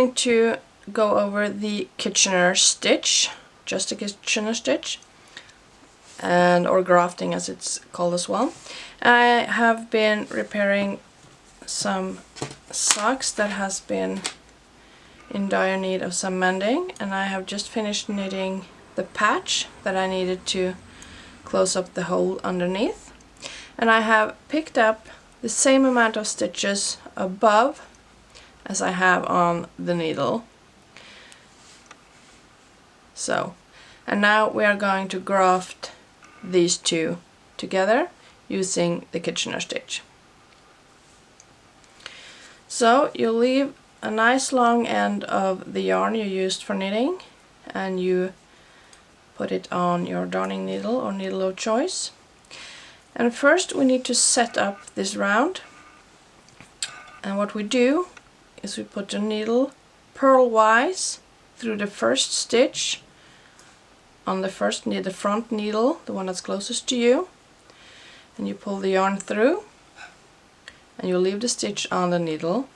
going to go over the Kitchener stitch, just a Kitchener stitch, and or grafting as it's called as well. I have been repairing some socks that has been in dire need of some mending, and I have just finished knitting the patch that I needed to close up the hole underneath, and I have picked up the same amount of stitches above as I have on the needle. So, and now we are going to graft these two together using the Kitchener stitch. So you leave a nice long end of the yarn you used for knitting, and you put it on your darning needle or needle of choice. And first we need to set up this round, and what we do is we put the needle purlwise through the first stitch on the front needle, the one that's closest to you, and you pull the yarn through and you leave the stitch on the needle.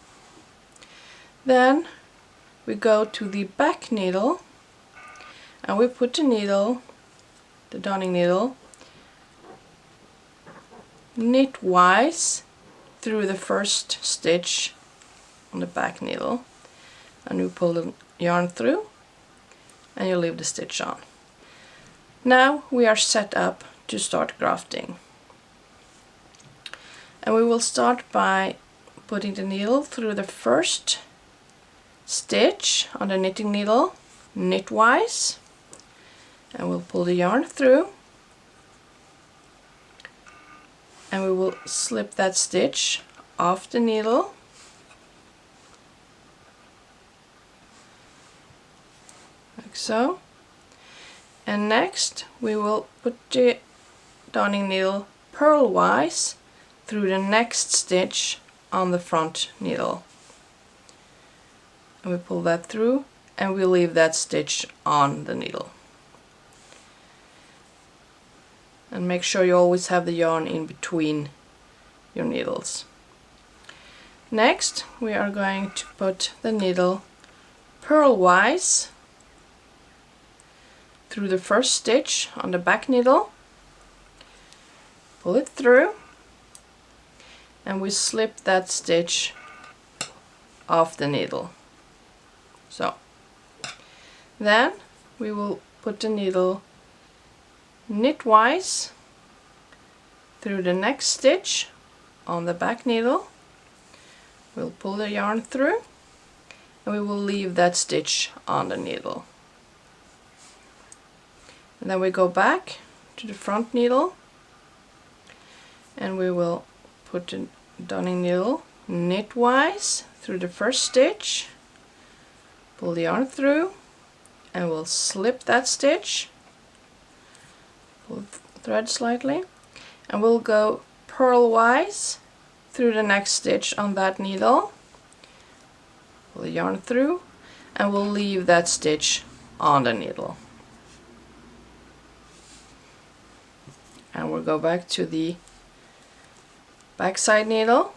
Then we go to the back needle and we put the needle, the darning needle, knitwise through the first stitch on the back needle, and you pull the yarn through and you leave the stitch on. Now we are set up to start grafting, and we will start by putting the needle through the first stitch on the knitting needle knitwise, and we'll pull the yarn through and we will slip that stitch off the needle, like so. And next we will put the darning needle purlwise through the next stitch on the front needle, and we pull that through and we leave that stitch on the needle. And make sure you always have the yarn in between your needles. Next we are going to put the needle purlwise through the first stitch on the back needle, pull it through, and we slip that stitch off the needle. So then we will put the needle knitwise through the next stitch on the back needle, we'll pull the yarn through and we will leave that stitch on the needle. And then we go back to the front needle and we will put the darning needle knitwise through the first stitch, pull the yarn through, and we'll slip that stitch, pull the thread slightly, and we'll go purlwise through the next stitch on that needle, pull the yarn through, and we'll leave that stitch on the needle. And we'll go back to the backside needle,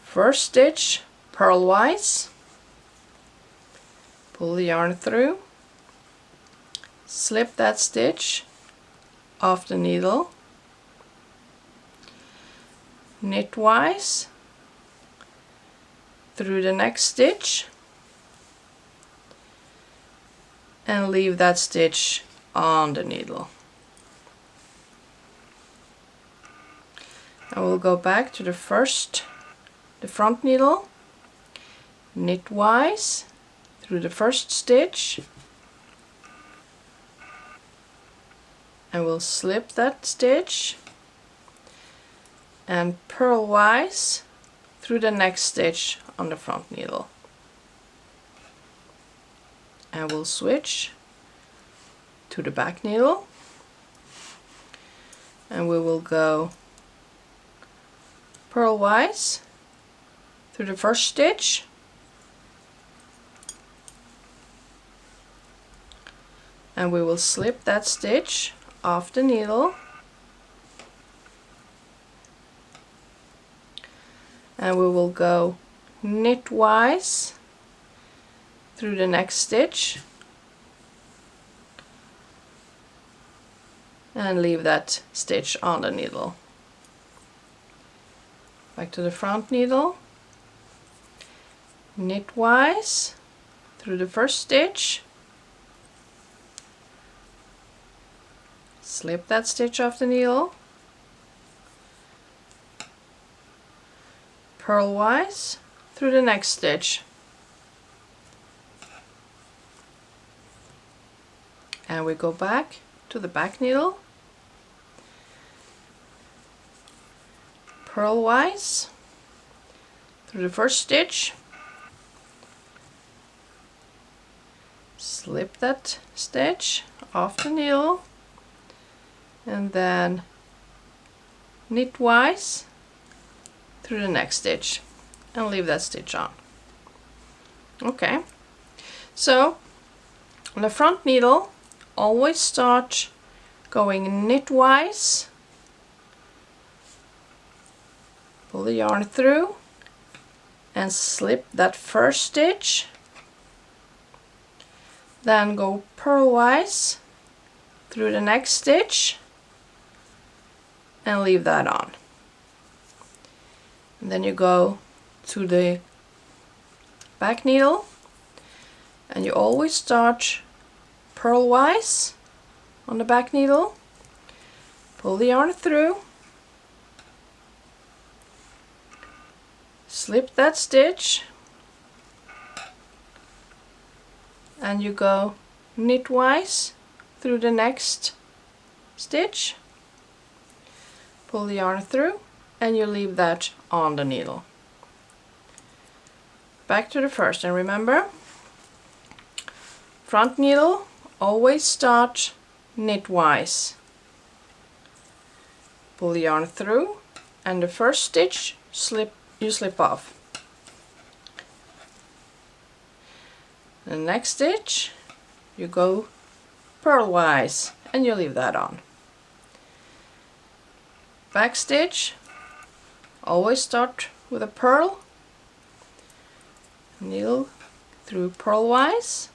first stitch purlwise, pull the yarn through, slip that stitch off the needle, knitwise through the next stitch, and leave that stitch on the needle. And we'll go back to the front needle, knitwise through the first stitch, and we'll slip that stitch and purlwise through the next stitch on the front needle, and we'll switch to the back needle and we will go purlwise through the first stitch, and we will slip that stitch off the needle, and we will go knitwise through the next stitch and leave that stitch on the needle. Back to the front needle, knitwise through the first stitch, slip that stitch off the needle, purlwise through the next stitch, and we go back to the back needle, purlwise through the first stitch, slip that stitch off the needle, and then knitwise through the next stitch and leave that stitch on. Okay, so on the front needle, always start going knitwise, pull the yarn through and slip that first stitch, then go purlwise through the next stitch and leave that on. And then you go to the back needle and you always start purlwise on the back needle, pull the yarn through, slip that stitch, and you go knitwise through the next stitch, pull the yarn through, and you leave that on the needle. Back to the first, and remember, front needle, always start knitwise, pull the yarn through, and the first stitch you slip off. The next stitch you go purlwise and you leave that on. Back stitch, always start with a purl, needle through purlwise,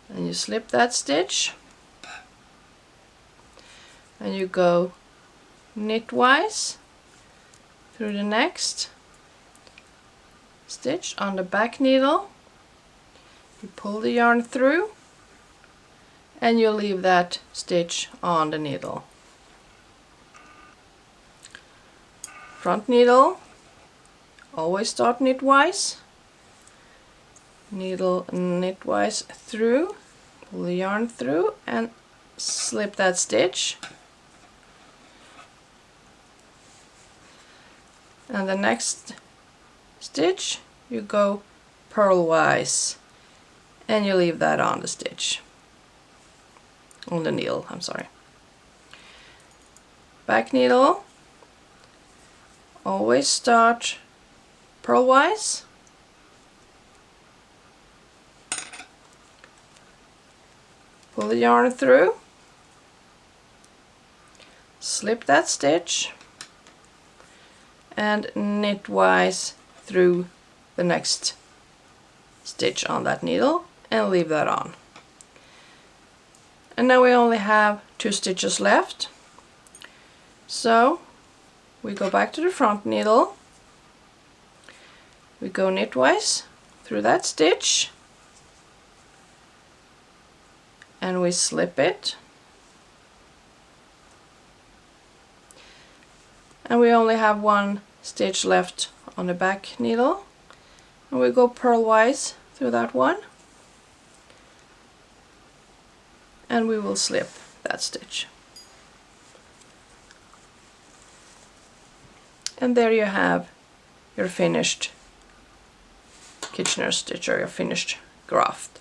and you slip that stitch and you go knitwise through the next stitch on the back needle, you pull the yarn through and you leave that stitch on the needle. Front needle, always start knitwise, needle knitwise through, pull the yarn through and slip that stitch, and the next stitch you go purlwise and you leave that on the stitch, on the needle, I'm sorry. Back needle, always start purlwise, pull the yarn through, slip that stitch and knitwise through the next stitch on that needle and leave that on. And now we only have 2 stitches left, so we go back to the front needle, we go knitwise through that stitch and we slip it, and we only have 1 stitch left on the back needle, and we go purlwise through that one and we will slip that stitch. And there you have your finished Kitchener stitch, or your finished graft.